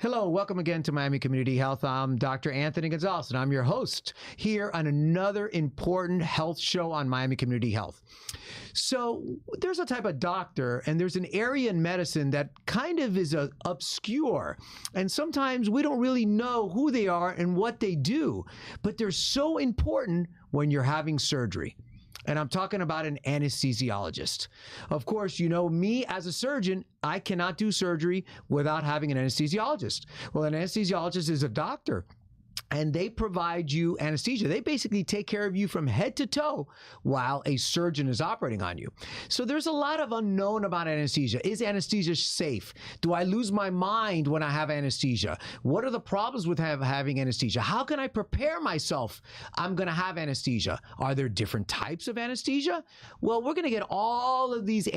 Hello, welcome again to Miami Community Health. I'm Dr. Anthony Gonzalez, and I'm your host here on another important health show on Miami Community Health. So there's a type of doctor, and there's an area in medicine that kind of is obscure, and sometimes we don't really know who they are and what they do, but they're so important when you're having surgery. And I'm talking about an anesthesiologist. Of course, you know me as a surgeon, I cannot do surgery without having an anesthesiologist. Well, an anesthesiologist is a doctor, and they provide you anesthesia. They basically take care of you from head to toe while a surgeon is operating on you. So there's a lot of unknown about anesthesia. Is anesthesia safe? Do I lose my mind when I have anesthesia? What are the problems with having anesthesia? How can I prepare myself? I'm going to have anesthesia. Are there different types of anesthesia? Well, we're going to get all of these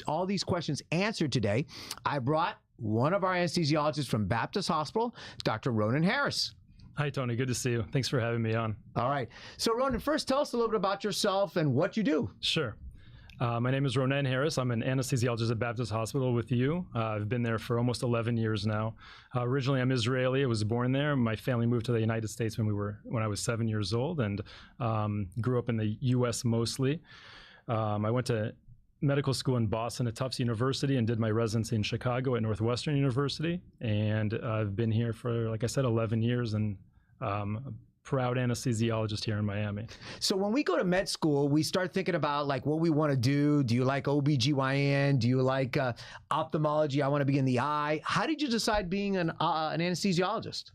all these questions answered today. I brought one of our anesthesiologists from Baptist Hospital, Dr. Ronen Harris. Hi, Tony. Good to see you. Thanks for having me on. All right. So, Ronen, first tell us a little bit about yourself and what you do. Sure. My name is Ronen Harris. I'm an anesthesiologist at Baptist Hospital with you. I've been there for almost 11 years now. Originally, I'm Israeli. I was born there. My family moved to the United States when I was 7 years old, and grew up in the U.S. mostly. I went to medical school in Boston at Tufts University and did my residency in Chicago at Northwestern University. And I've been here for, like I said, 11 years, and a proud anesthesiologist here in Miami. So when we go to med school, we start thinking about like what we want to do. Do you like OBGYN? Do you like ophthalmology? I want to be in the eye. How did you decide being an anesthesiologist?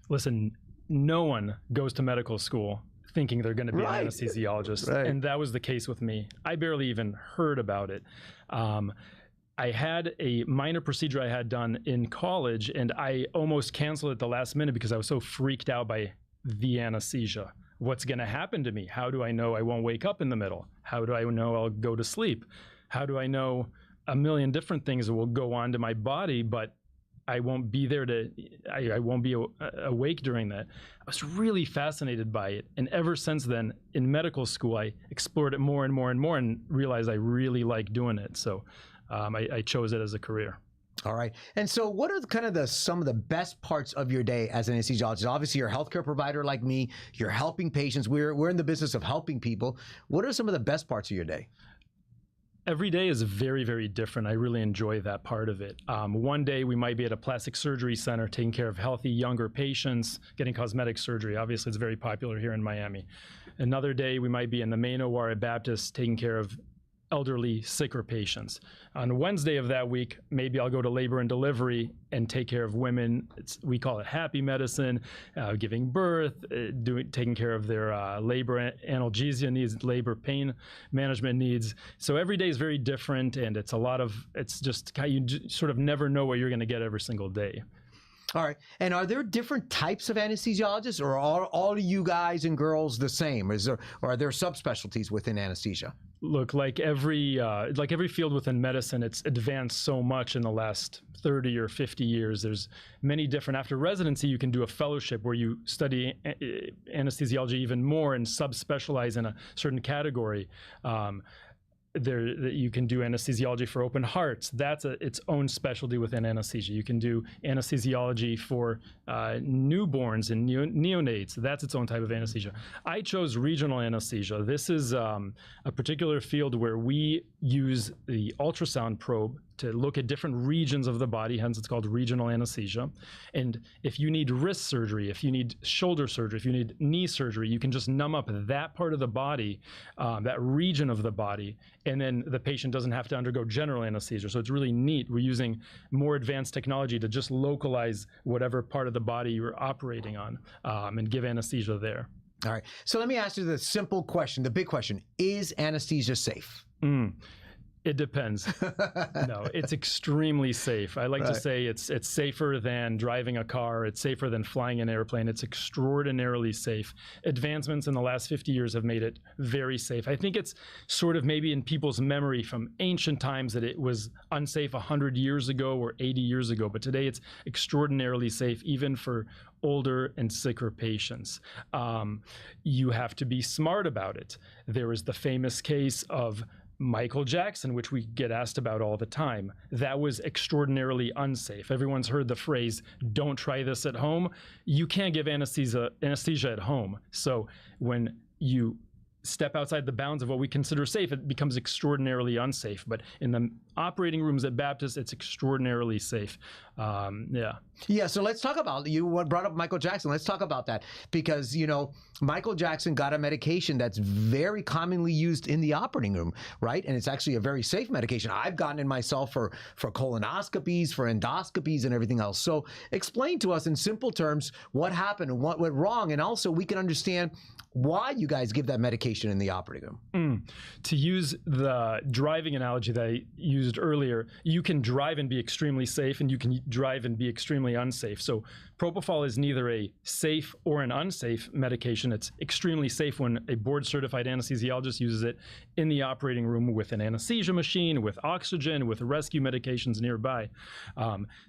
Listen, no one goes to medical school thinking they're going to be an anesthesiologist. Right. And that was the case with me. I barely even heard about it. I had a minor procedure I had done in college, and I almost canceled it at the last minute because I was so freaked out by the anesthesia. What's going to happen to me? How do I know I won't wake up in the middle? How do I know I'll go to sleep? How do I know a million different things will go on to my body, but I won't be there I won't be awake during that. I was really fascinated by it. And ever since then, in medical school, I explored it more and more and more and realized I really like doing it. So I chose it as a career. All right. And so what are some of the best parts of your day as an anesthesiologist? Obviously, you're a healthcare provider like me. You're helping patients. We're in the business of helping people. What are some of the best parts of your day? Every day is very, very different. I really enjoy that part of it. One day we might be at a plastic surgery center taking care of healthy, younger patients, getting cosmetic surgery. Obviously, it's very popular here in Miami. Another day we might be in the main OR at Baptist taking care of elderly, sicker patients. On Wednesday of that week, maybe I'll go to labor and delivery and take care of women. We call it happy medicine, giving birth, taking care of their labor analgesia needs, labor pain management needs. So every day is very different, and it's just you sort of never know what you're going to get every single day. All right. And are there different types of anesthesiologists, or are all you guys and girls the same? Or are there subspecialties within anesthesia? Look, like every field within medicine, it's advanced so much in the last 30 or 50 years. There's many different. After residency, you can do a fellowship where you study anesthesiology even more and subspecialize in a certain category. You can do anesthesiology for open hearts. That's its own specialty within anesthesia. You can do anesthesiology for newborns and neonates. That's its own type of anesthesia. I chose regional anesthesia. This is a particular field where we use the ultrasound probe to look at different regions of the body, hence it's called regional anesthesia. And if you need wrist surgery, if you need shoulder surgery, if you need knee surgery, you can just numb up that part of the body, that region of the body, and then the patient doesn't have to undergo general anesthesia. So it's really neat. We're using more advanced technology to just localize whatever part of the body you're operating on, and give anesthesia there. All right. So let me ask you the simple question, the big question. Is anesthesia safe? It depends. No, it's extremely safe. I like to say it's safer than driving a car. It's safer than flying an airplane. It's extraordinarily safe. Advancements in the last 50 years have made it very safe. I think it's sort of maybe in people's memory from ancient times that it was unsafe 100 years ago or 80 years ago, but today it's extraordinarily safe, even for older and sicker patients. You have to be smart about it. There is the famous case of Michael Jackson, which we get asked about all the time, that was extraordinarily unsafe. Everyone's heard the phrase, don't try this at home. You can't give anesthesia at home. So when you step outside the bounds of what we consider safe, it becomes extraordinarily unsafe. But in the operating rooms at Baptist, it's extraordinarily safe. Yeah, so let's talk about, you brought up Michael Jackson. Let's talk about that because, you know, Michael Jackson got a medication that's very commonly used in the operating room, right? And it's actually a very safe medication. I've gotten it myself for colonoscopies, for endoscopies, and everything else. So explain to us in simple terms what happened and what went wrong, and also we can understand why you guys give that medication in the operating room. To use the driving analogy that I used earlier, you can drive and be extremely safe, and you can drive and be extremely unsafe. So propofol is neither a safe or an unsafe medication. It's extremely safe when a board-certified anesthesiologist uses it in the operating room with an anesthesia machine, with oxygen, with rescue medications nearby.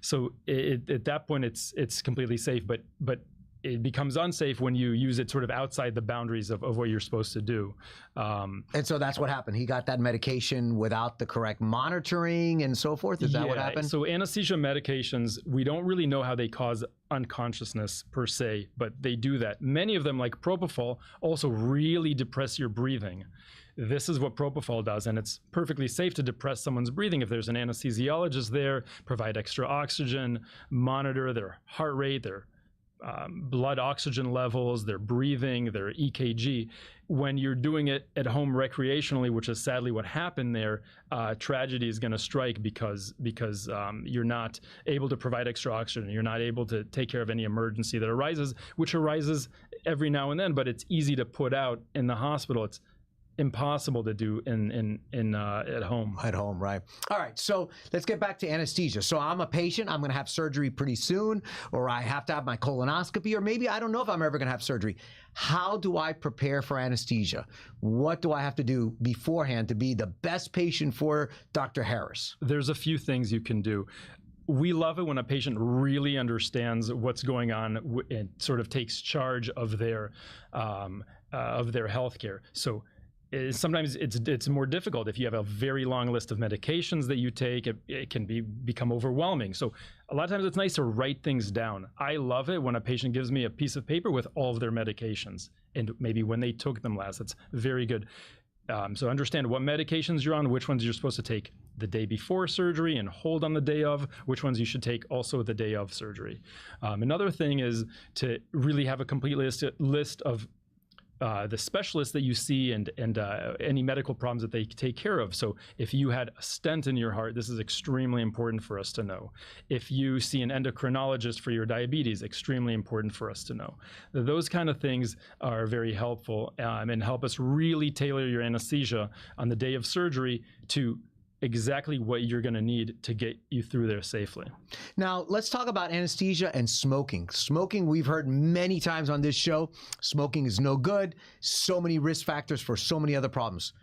So at that point, it's completely safe, but it becomes unsafe when you use it sort of outside the boundaries of what you're supposed to do. And so that's what happened. He got that medication without the correct monitoring and so forth. Is that what happened? So anesthesia medications, we don't really know how they cause unconsciousness per se, but they do that. Many of them, like propofol, also really depress your breathing. This is what propofol does, and it's perfectly safe to depress someone's breathing if there's an anesthesiologist there, provide extra oxygen, monitor their heart rate, their blood oxygen levels, their breathing, their EKG. When you're doing it at home recreationally, which is sadly what happened there, tragedy is going to strike because you're not able to provide extra oxygen. You're not able to take care of any emergency that arises, which arises every now and then, but it's easy to put out in the hospital. It's impossible to do at home. At home, right. All right, so let's get back to anesthesia. So I'm a patient, I'm gonna have surgery pretty soon, or I have to have my colonoscopy, or maybe I don't know if I'm ever gonna have surgery. How do I prepare for anesthesia? What do I have to do beforehand to be the best patient for Dr. Harris? There's a few things you can do. We love it when a patient really understands what's going on and sort of takes charge of their healthcare. So sometimes it's more difficult. If you have a very long list of medications that you take, it can become overwhelming. So a lot of times it's nice to write things down. I love it when a patient gives me a piece of paper with all of their medications and maybe when they took them last. That's very good. So understand what medications you're on, which ones you're supposed to take the day before surgery and hold on the day of, which ones you should take also the day of surgery. Another thing is to really have a complete list of the specialists that you see and any medical problems that they take care of. So if you had a stent in your heart, this is extremely important for us to know. If you see an endocrinologist for your diabetes, extremely important for us to know. Those kind of things are very helpful and help us really tailor your anesthesia on the day of surgery to exactly what you're going to need to get you through there safely. Now, let's talk about anesthesia and smoking. Smoking, we've heard many times on this show, smoking is no good. So many risk factors for so many other problems.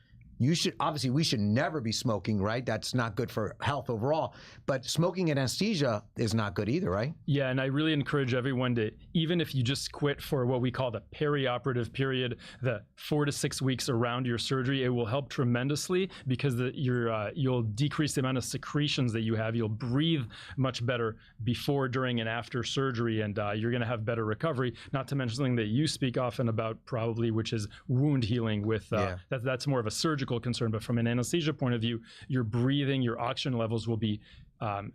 Obviously, we should never be smoking, right? That's not good for health overall. But smoking in anesthesia is not good either, right? Yeah, and I really encourage everyone to, even if you just quit for what we call the perioperative period, the 4 to 6 weeks around your surgery, it will help tremendously because you'll decrease the amount of secretions that you have. You'll breathe much better before, during, and after surgery, and you're going to have better recovery. Not to mention something that you speak often about probably, which is wound healing. That's more of a surgical concern, but from an anesthesia point of view, your breathing, your oxygen levels will be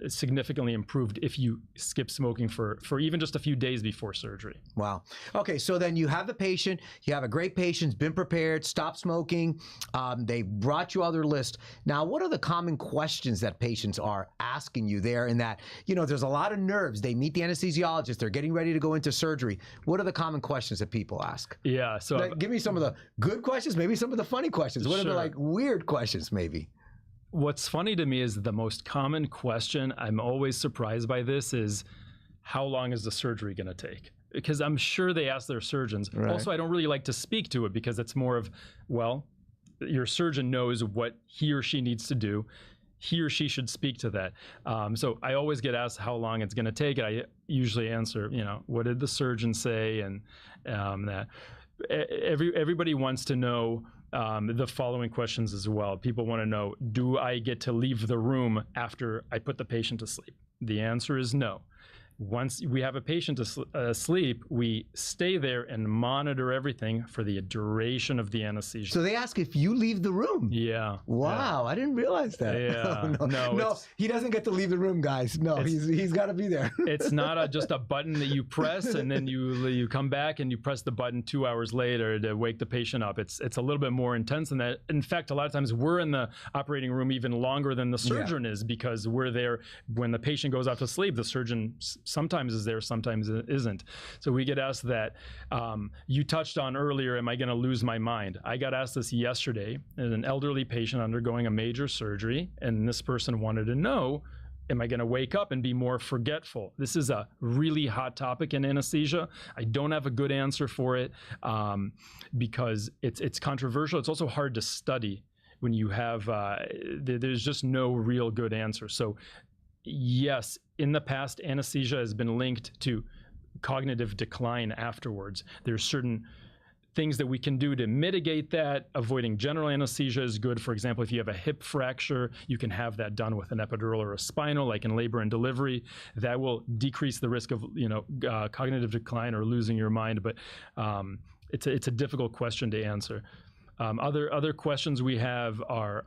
significantly improved if you skip smoking for even just a few days before surgery. Wow. Okay, so then you have the patient, you have a great patient, been prepared, stopped smoking, they brought you on their list. Now, what are the common questions that patients are asking you there in that, there's a lot of nerves. They meet the anesthesiologist, they're getting ready to go into surgery. What are the common questions that people ask? Yeah, so give me some of the good questions, maybe some of the funny questions. What are the weird questions maybe? What's funny to me is the most common question, I'm always surprised by this, is how long is the surgery going to take? Because I'm sure they ask their surgeons. Right. Also, I don't really like to speak to it because it's more of, well, your surgeon knows what he or she needs to do. He or she should speak to that. So I always get asked how long it's going to take. And I usually answer, what did the surgeon say? And that everybody wants to know the following questions as well. People want to know, do I get to leave the room after I put the patient to sleep? The answer is no. Once we have a patient asleep, we stay there and monitor everything for the duration of the anesthesia. So they ask if you leave the room. Yeah. Wow, I didn't realize that. Yeah. No, he doesn't get to leave the room, guys. No, he's got to be there. It's not just a button that you press and then you come back and you press the button 2 hours later to wake the patient up. It's a little bit more intense than that. In fact, a lot of times we're in the operating room even longer than the surgeon is, because we're there when the patient goes off to sleep. The surgeon sometimes is there, sometimes it isn't. So we get asked that. You touched on earlier, am I going to lose my mind? I got asked this yesterday. An elderly patient undergoing a major surgery, and this person wanted to know, am I going to wake up and be more forgetful? This is a really hot topic in anesthesia. I don't have a good answer for it because it's controversial. It's also hard to study when you have, there's just no real good answer. So yes, in the past, anesthesia has been linked to cognitive decline afterwards. There's certain things that we can do to mitigate that. Avoiding general anesthesia is good. For example, if you have a hip fracture, you can have that done with an epidural or a spinal, like in labor and delivery. That will decrease the risk of cognitive decline or losing your mind. But it's a difficult question to answer. Other questions we have are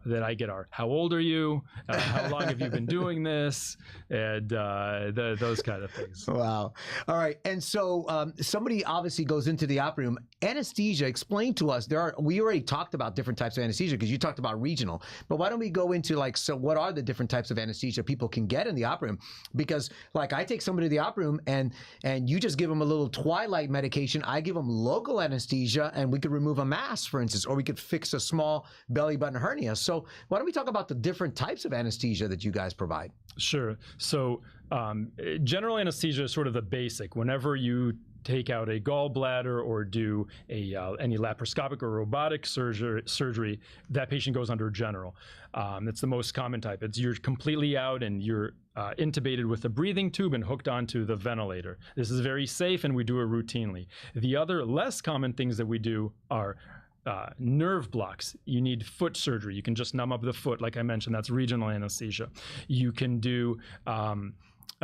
that I get are, how old are you? How long have you been doing this? And those kind of things. Wow. All right. And so somebody obviously goes into the operating room. Anesthesia, explain to us, we already talked about different types of anesthesia because you talked about regional, but why don't we go into so what are the different types of anesthesia people can get in the operating room? Because I take somebody to the operating room and you just give them a little twilight medication. I give them local anesthesia and we could remove a mass, for instance, or we could fix a small belly button hernia. So why don't we talk about the different types of anesthesia that you guys provide? Sure. So general anesthesia is sort of the basic. Whenever you take out a gallbladder or do any laparoscopic or robotic surgery, that patient goes under general. That's the most common type. You're completely out and you're intubated with a breathing tube and hooked onto the ventilator. This is very safe and we do it routinely. The other less common things that we do are nerve blocks. You need foot surgery. You can just numb up the foot. Like I mentioned, that's regional anesthesia. You can do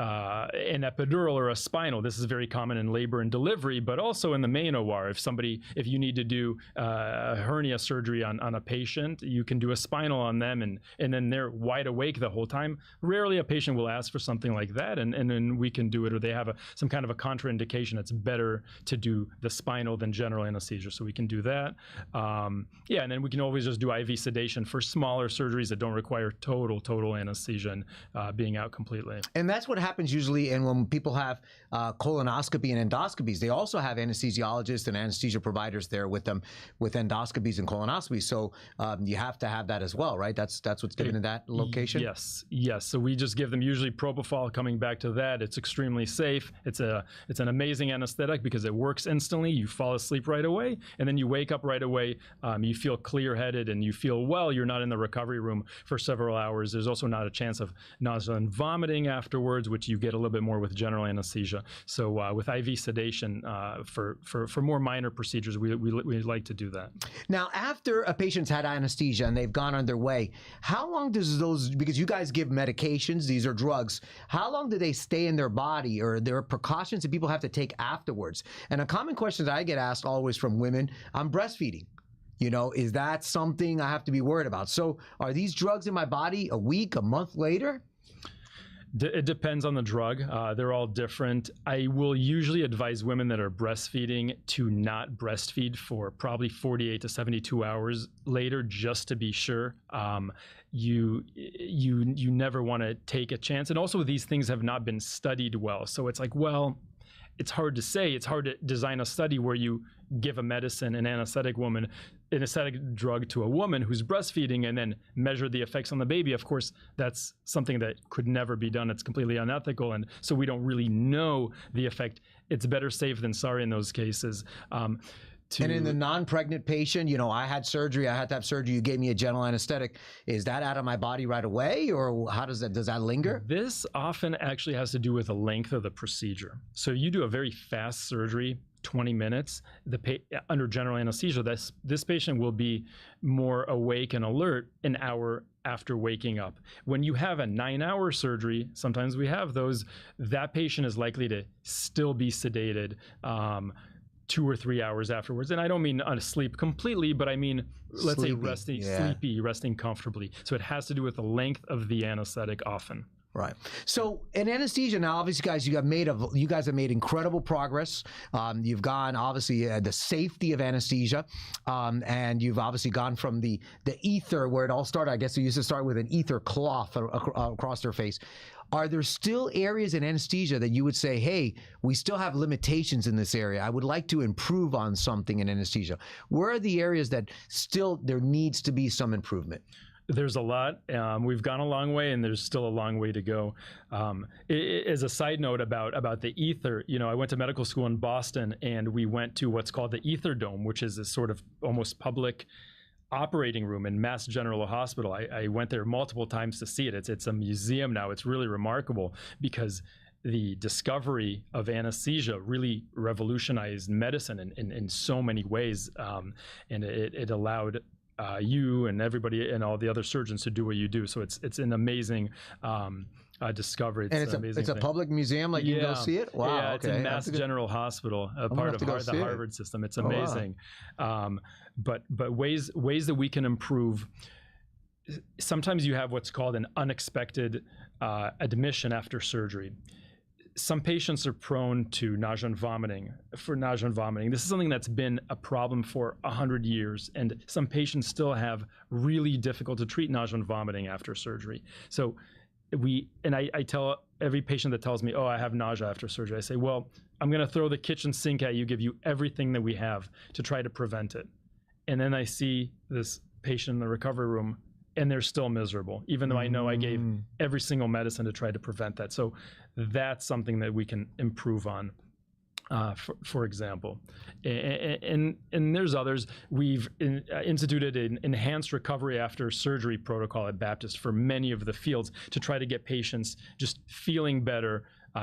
an epidural or a spinal. This is very common in labor and delivery, but also in the main OR. If you need to do hernia surgery on a patient, you can do a spinal on them and then they're wide awake the whole time. Rarely a patient will ask for something like that, and then we can do it, or they have some kind of a contraindication. It's better to do the spinal than general anesthesia, so we can do that. And then we can always just do IV sedation for smaller surgeries that don't require total anesthesia and being out completely. And that's what happens usually, and when people have colonoscopy and endoscopies, they also have anesthesiologists and anesthesia providers there with them with endoscopies and colonoscopies. So you have to have that as well, right? That's what's given in that location? Yes. So we just give them usually propofol. Coming back to that, it's extremely safe. It's an amazing anesthetic because it works instantly. You fall asleep right away, and then you wake up right away. You feel clear-headed and you feel well. You're not in the recovery room for several hours. There's also not a chance of nausea and vomiting afterwards, which you get a little bit more with general anesthesia. So with IV sedation for more minor procedures, we like to do that. Now, after a patient's had anesthesia and they've gone on their way, how long does because you guys give medications, these are drugs, how long do they stay in their body, or there are precautions that people have to take afterwards? And a common question that I get asked always from women, I'm breastfeeding. Is that something I have to be worried about? So are these drugs in my body a week, a month later? It depends on the drug. They're all different. I will usually advise women that are breastfeeding to not breastfeed for probably 48 to 72 hours later, just to be sure. You never want to take a chance. And also these things have not been studied well. So it's it's hard to say. It's hard to design a study where you give a medicine, an anesthetic drug to a woman who's breastfeeding and then measure the effects on the baby. Of course, that's something that could never be done. It's completely unethical. And so we don't really know the effect. It's better safe than sorry in those cases. And in the non-pregnant patient, I had surgery, I had to have surgery, you gave me a general anesthetic. Is that out of my body right away, or how does that linger? This often actually has to do with the length of the procedure. So you do a very fast surgery, 20 minutes, under general anesthesia, this patient will be more awake and alert an hour after waking up. When you have a 9-hour surgery, sometimes we have those, that patient is likely to still be sedated 2 or 3 hours afterwards. And I don't mean asleep completely, but I mean, let's say sleepy, resting comfortably. So it has to do with the length of the anesthetic often. Right. So in anesthesia now, obviously, guys, you guys have made incredible progress. You've gone, obviously, the safety of anesthesia, and you've obviously gone from the ether where it all started. I guess you used to start with an ether cloth across their face. Are there still areas in anesthesia that you would say, hey, we still have limitations in this area, I would like to improve on something in anesthesia? Where are the areas that still there needs to be some improvement? There's a lot. We've gone a long way, and there's still a long way to go. As a side note about the ether, I went to medical school in Boston, and we went to what's called the Ether Dome, which is a sort of almost public operating room in Mass General Hospital. I went there multiple times to see it. It's a museum now. It's really remarkable because the discovery of anesthesia really revolutionized medicine in so many ways, and it allowed you and everybody and all the other surgeons to do what you do. So it's an amazing discovery. It's a public museum, like you can go see it? Wow. Yeah, it's in Mass General Hospital, a part of the Harvard system. It's amazing. Wow. But ways that we can improve. Sometimes you have what's called an unexpected admission after surgery. Some patients are prone to nausea and vomiting. This is something that's been a problem for 100 years, and some patients still have really difficult to treat nausea and vomiting after surgery. So I tell every patient that tells me, oh, I have nausea after surgery, I say, well, I'm going to throw the kitchen sink at you, give you everything that we have to try to prevent it. And then I see this patient in the recovery room, and they're still miserable, even though I know I gave every single medicine to try to prevent that. So that's something that we can improve on, for example. And there's others. We've instituted an enhanced recovery after surgery protocol at Baptist for many of the fields to try to get patients just feeling better,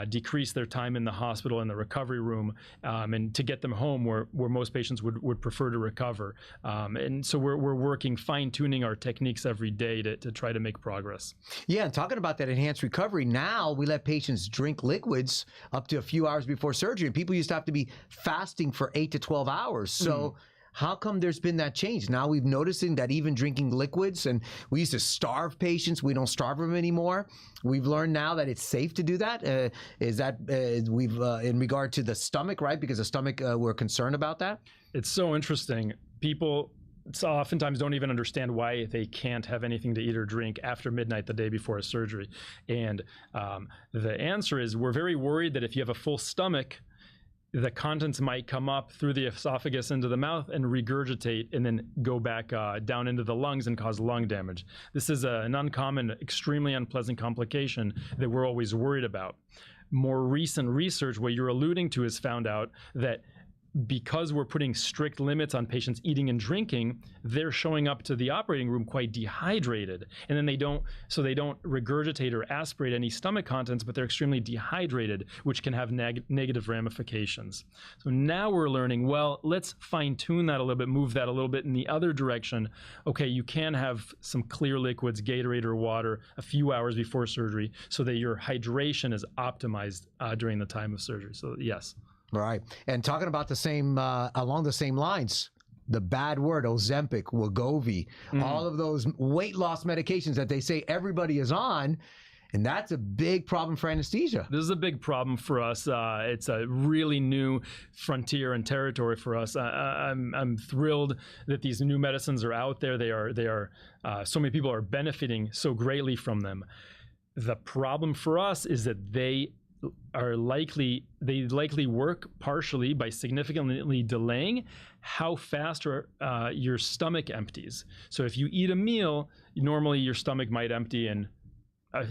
decrease their time in the hospital, in the recovery room, and to get them home where most patients would prefer to recover. And so we're working, fine-tuning our techniques every day to try to make progress. Yeah, and talking about that enhanced recovery, now we let patients drink liquids up to a few hours before surgery, and people used to have to be fasting for 8 to 12 hours. So how come there's been that change? Now we've noticing that even drinking liquids, and we used to starve patients, we don't starve them anymore. We've learned now that it's safe to do that. In regard to the stomach, right? Because the stomach, we're concerned about that. It's so interesting. People oftentimes don't even understand why they can't have anything to eat or drink after midnight the day before a surgery. And the answer is we're very worried that if you have a full stomach, the contents might come up through the esophagus into the mouth and regurgitate and then go back down into the lungs and cause lung damage. This is an uncommon, extremely unpleasant complication that we're always worried about. More recent research, what you're alluding to, has found out that because we're putting strict limits on patients eating and drinking, they're showing up to the operating room quite dehydrated. And then they don't regurgitate or aspirate any stomach contents, but they're extremely dehydrated, which can have negative ramifications. So now we're learning, well, let's fine tune that a little bit, move that a little bit in the other direction. Okay, you can have some clear liquids, Gatorade or water, a few hours before surgery so that your hydration is optimized during the time of surgery. So yes. Right. And talking about the same, along the same lines, the bad word, Ozempic, Wegovy, all of those weight loss medications that they say everybody is on, and that's a big problem for anesthesia. This is a big problem for us. It's a really new frontier and territory for us. I'm thrilled that these new medicines are out there. They are so many people are benefiting so greatly from them. The problem for us is that they likely work partially by significantly delaying how fast your stomach empties. So if you eat a meal, normally your stomach might empty in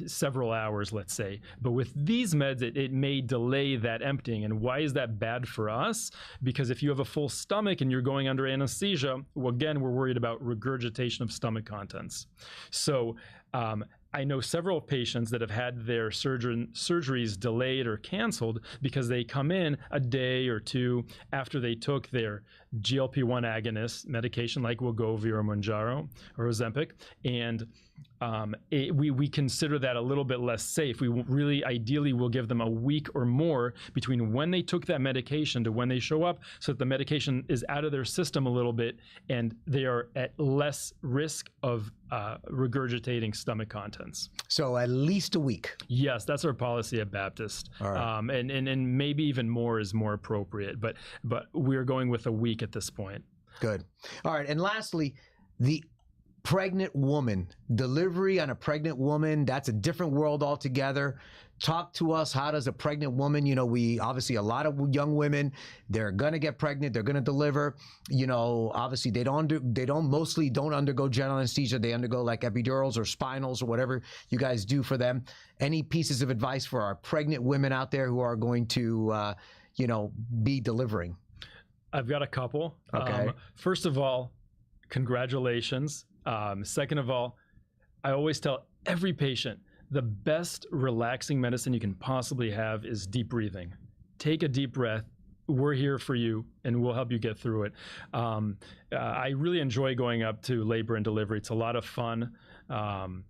several hours, let's say. But with these meds, it may delay that emptying. And why is that bad for us? Because if you have a full stomach and you're going under anesthesia, well, again, we're worried about regurgitation of stomach contents. So I know several patients that have had their surgeries delayed or canceled because they come in a day or two after they took their GLP-1 agonist medication like Wegovy or Mounjaro or Ozempic, and we consider that a little bit less safe. We really ideally will give them a week or more between when they took that medication to when they show up, so that the medication is out of their system a little bit and they are at less risk of regurgitating stomach contents. So at least a week. Yes, that's our policy at Baptist. All right. And maybe even more is more appropriate, but we're going with a week at this point. Good. All right. And lastly, the pregnant woman, delivery on a pregnant woman, that's a different world altogether. Talk to us. How does a pregnant woman, we obviously a lot of young women, they're going to get pregnant, they're going to deliver, obviously they mostly don't undergo general anesthesia. They undergo like epidurals or spinals or whatever you guys do for them. Any pieces of advice for our pregnant women out there who are going to, be delivering? I've got a couple. Okay. First of all, congratulations. Second of all, I always tell every patient, the best relaxing medicine you can possibly have is deep breathing. Take a deep breath. We're here for you, and we'll help you get through it. I really enjoy going up to labor and delivery. It's a lot of fun. I've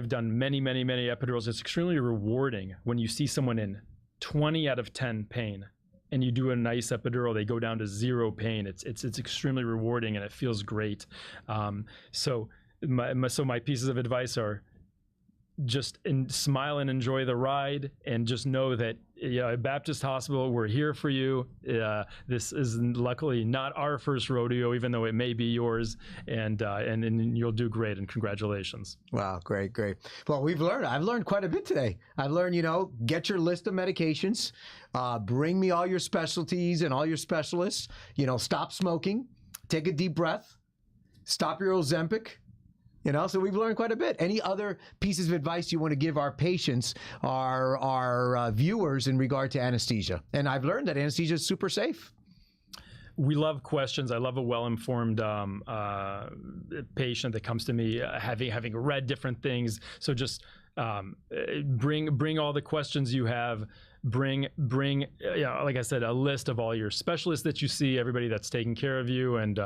done many epidurals. It's extremely rewarding when you see someone in 20 out of 10 pain, and you do a nice epidural, they go down to 0 pain. It's extremely rewarding, and it feels great. So my pieces of advice are just smile and enjoy the ride, and just know that at Baptist Hospital, we're here for you. This is luckily not our first rodeo, even though it may be yours, and you'll do great, and congratulations. Wow, great. Well, I've learned quite a bit today. I've learned, get your list of medications, bring me all your specialties and all your specialists, stop smoking, take a deep breath, stop your Ozempic. So we've learned quite a bit. Any other pieces of advice you want to give our patients, our viewers in regard to anesthesia? And I've learned that anesthesia is super safe. We love questions. I love a well-informed patient that comes to me having read different things. So just bring all the questions you have. Bring like I said, a list of all your specialists that you see, everybody that's taking care of you, and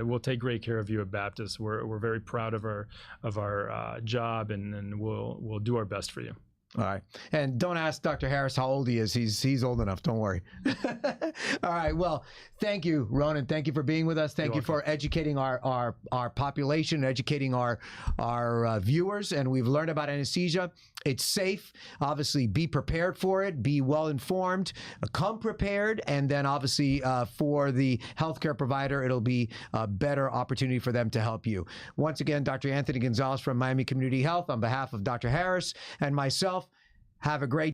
we'll take great care of you at Baptist. We're very proud of our job, and we'll do our best for you. All right. And don't ask Dr. Harris how old he is. He's old enough. Don't worry. All right. Well, thank you, Ronen. Thank you for being with us. Thank you for educating our population, educating our viewers. And we've learned about anesthesia. It's safe. Obviously, be prepared for it. Be well informed. Come prepared. And then obviously for the healthcare provider, it'll be a better opportunity for them to help you. Once again, Dr. Anthony Gonzalez from Miami Community Health, on behalf of Dr. Harris and myself, have a great